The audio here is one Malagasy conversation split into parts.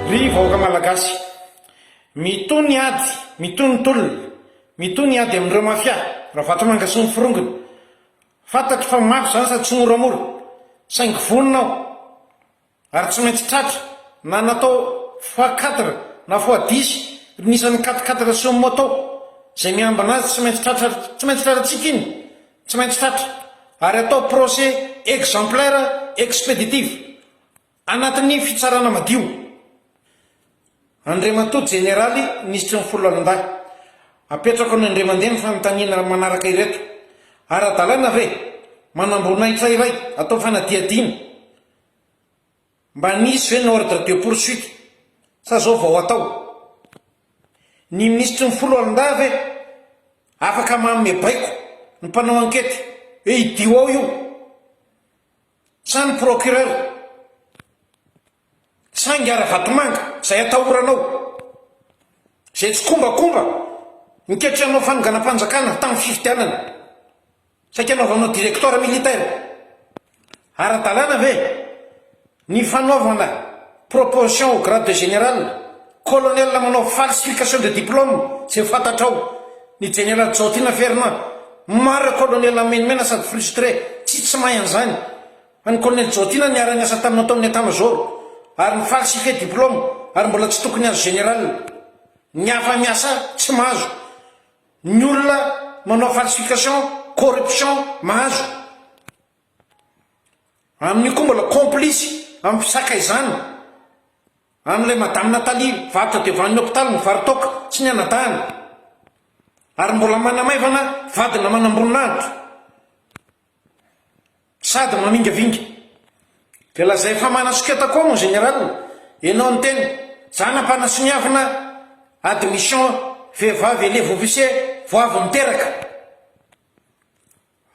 ry vahoaka malagasy mitony ady mitony tolona mitony ady amin'ireo mafia raha vatomanga sy ny firongony fantatro fa mafy zany sady tsy moramora saingy voninao ary tsy maintsy tratra na natao x4 na x10 nisan'ny 4 sy ny moto zay miambana azy tsy maintsy tratratsika iny tsy maintsy tratra ary atao procès exemplaire expéditive anatin'ny fitsarana madio. Andriamatoa jeneraly nisitry ny folo alindahy apetrako ny andriamandeha ny fanontaniana manaraka ireto ara-dalàna ve manambonaitra iray atao fanadiadiana mba nisy ve ny ordre de poursuite sa zao vao atao ny ministry ny folo alindahy ve afaka manome baiko ny mpanao ankety hoe idio ao io sa ny procureur sangy ara-vatomanga zay atahoranao zay tsy kombakomba miketra anao fanonganam-panjakana tamin'ny fifitianana saika anaovanao directeur militaire ara-dalàna ve ny fanaovana proposition au grade de général colonel manao falsification de diplôme zay fantatrao ny général Jotina Fernand maro colonel menimena sady frustré tsy mahay an'izany any colonel Jotina niara-ny asa taminao tamin'ny état-major ary ny falsifié diplôme ary mbola tsy tokony azo général ny hafa miasa tsy mahazo ny olona manao falsification corruption mahazo amin'ny koa mbola complice amin'ny fisakaizana amin'ilay madame Nathalie vata devan'ny hôpital ny varitoka tsy ny anadahana ary mbola manamaivana vadina manamboninahitra sady mamingavinga de lazay fa manasoketa koa mo général ianao ny teny zanam-panasoniavina admission vehivavy élève officier voavy miteraka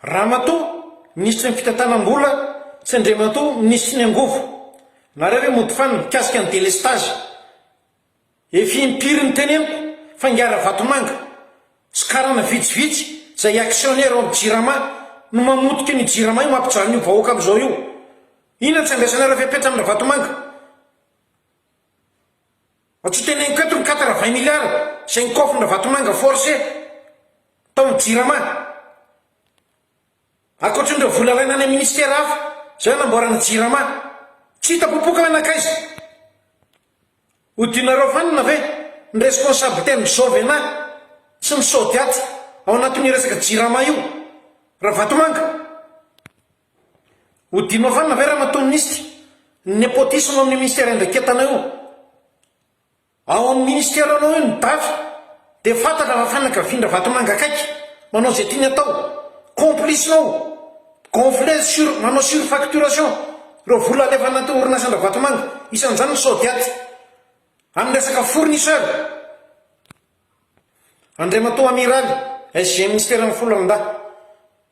Ramatoa ministre ny fitantanam-bola tsy Andriamatoa ministre ny angofo nareo hoe mody fany mikasika ny délestage efi mpiry ny teneniko fa ngiara vatomanga sy karana vitsivitsy zay actionnaire amin'ny jirama no mamotika ny jirama io mampijanony io vahoaka am'izao io ina tsy andraisanareo fepetra amina vatomanga atsy teneniko eto ny 80 milliards zay nikofona vatomanga forcé tao amin'ny jirama akoatr'indreo vola laina any ministère hafa zay namboarana jirama tsy hitapopoka hoe anakaiza hodinareo fanina ve ny responsabilité ny sovena sy ny sodiaty ao anatin'ny resaka jirama io raha vatomanga hodinao fanina ve raha matoa ministre nepotisme amin'ny ministère andraketana io ao amin'ny ministère anao io ny dafy de fantatra fa fanakavindra vatomanga akaiky manao zay tiany atao complice nao gonflé sur manao surfacturation reo vola alefa anaty orinasandra vatomanga isan'izany ny sodiaty amin'ny resaka fournisseur Andriamatoa amiral SG ministère amin'ny folo alindahy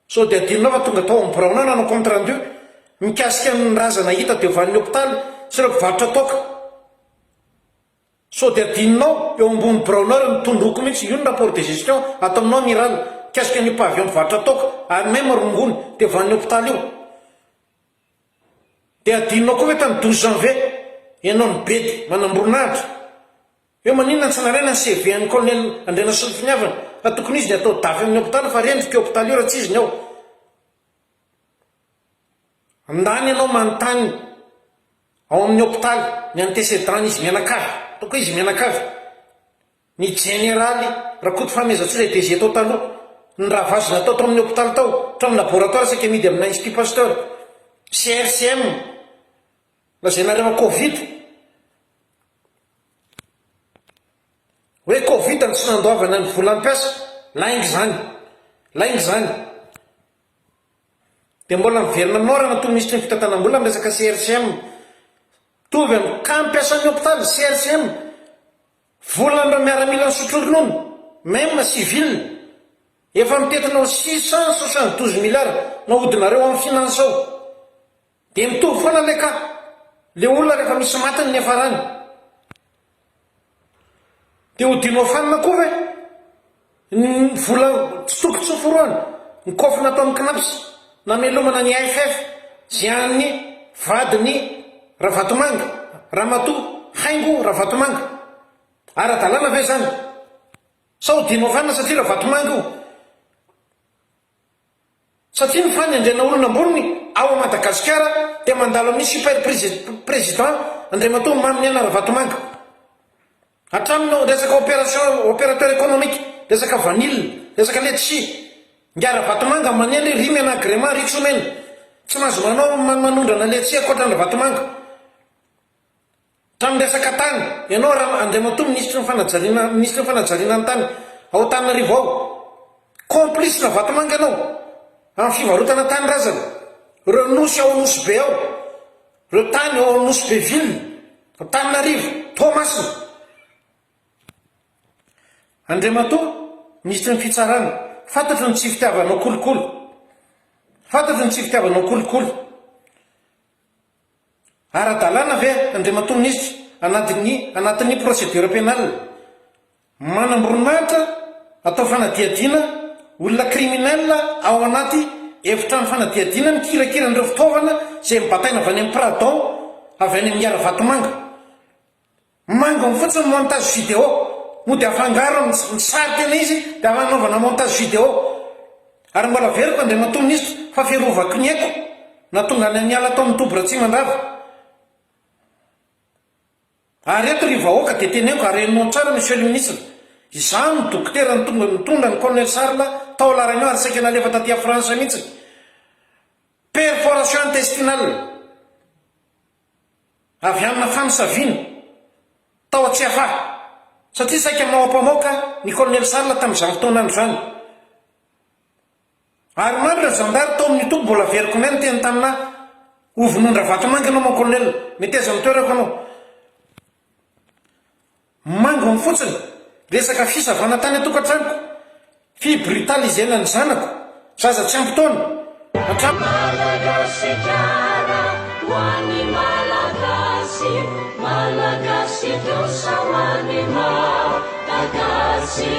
so de adinonao fa tonga tao amin'ny braonao nanao compte rendu mikasika ny razana hita teo van'ny hôpitaly sy reo mpivarotra toka so de adinonao eo ambony braonao ny tondroko mihitsy io ny rapport de gestion atao aminao amiral kasika ny pavion mpivarotra toka ary même rongony teo van'ny hôpitaly io de adinonao koa hoe tany 12 janvier ianao ny bedy manamborinahitra eo maninona ny tsanaraina ny CV an'ny colonel Andriana Soly Finiavana fa tokony izy ny atao dafy amin'ny hôpitaly fa rendrika hôpitaly io raha tsy izy ny ao andany ianao manontany ao amin'ny hôpitaly ny antécédant izy mianakavy toko izy mianakavy ny généraly raha koto famezatsy zay DG tao taloha ny ravazina atao tao amin'ny hôpitaly tao tao amin'ny laboratoire saika midy amina Institut Pasteur CRCM lazay nareo covid hoe covid ny tsy nandoavana ny vola ampiasa laingy zany de mbola miverina aminao raha natoa ministre ny fitantanam-bola miresaka CRCM tovy amin'ny ka mpiasan'ny hôpitaly CRCM volana miaramila ny sotroronono même civil efa mitetinao 672 milliards nahodinareo amin'ny finance ao dia mitovy foana le ka le olona rehefa misy matiny ny afarany dia hodinao fanina koa ve ny vola tsy toko tsoforoany ny kofina atao amin'ny knaps namelomana ny AFF zian'ny vadiny Ravatomanga Ramatoa Haingo Ravatomanga ara-dalàna ve zany sa hodinao fanina satria Ravatomanga io satria ny fanendrena olona amboniny ao Madagasikara dia mandalo amin'ny super président Andriamatoa Maminiana Ravatomanga hatraminao resaka opérateur économique resaka vanille resaka letchi ngia Ravatomanga manendry rimy an'agrément ritsomena tsy mahazo manao manondrana letchi akoatra ny Ravatomanga hatramin'ny resaka tany ianao raha Andriamatoa ministre ny fanajariana ny tany ao Antananarivo ao complice Ravatomanga ianao amin'ny fivarotana tany razana reo nosy ao Anosy be ao reo tany ao Anosy be ville Antananarivo Toamasina Andriamatoa ministre ny fitsarana fantatry ny tsy fitiavanao kolokolo fantatry ny tsy fitiavanao kolokolo ara-dalàna ve Andriamatoa ministre anatin'ny procédure pénale manamboroninahitra atao fanadiadiana olona criminel ao anaty efitrano fanadiadiana mikirakirandreo fitaovana izay mibataina avy any amin'ny Pradon avy any amin'ny Ravatomanga manga ny fotsiny montage vidéo mody afangaro ny sary tena izy dia anaovana montage vidéo ary mbola veriko Andriamatoa ministre fa fiarovako ny haiko na tonga any amin'ny ala atao amin'ny Dobra Tsimandava ary eto ry vahoaka dia teneniko arenao tsara monsieur le ministre izany ny dokotera nitondra ny colonel Sarla tao larany ary saika nalefa taty France mihitsy perforation intestinale avy amina fanosaviana tao Atsiafaha satria saika maopamoaka ny colonel Sarla tamin'izany fotoana andro zany ary mandro ny zandary tao amin'ny tobo mbola veriko nay ny teny tamina ovinondra Ravatomanga ianao ma colonel mety aiza mitoerako anao mango ny fotsiny resaka fisavana tany atokantranoko fibrutalisena ny zanako zaza tsy ampy taona Malagasy teo samany malagasy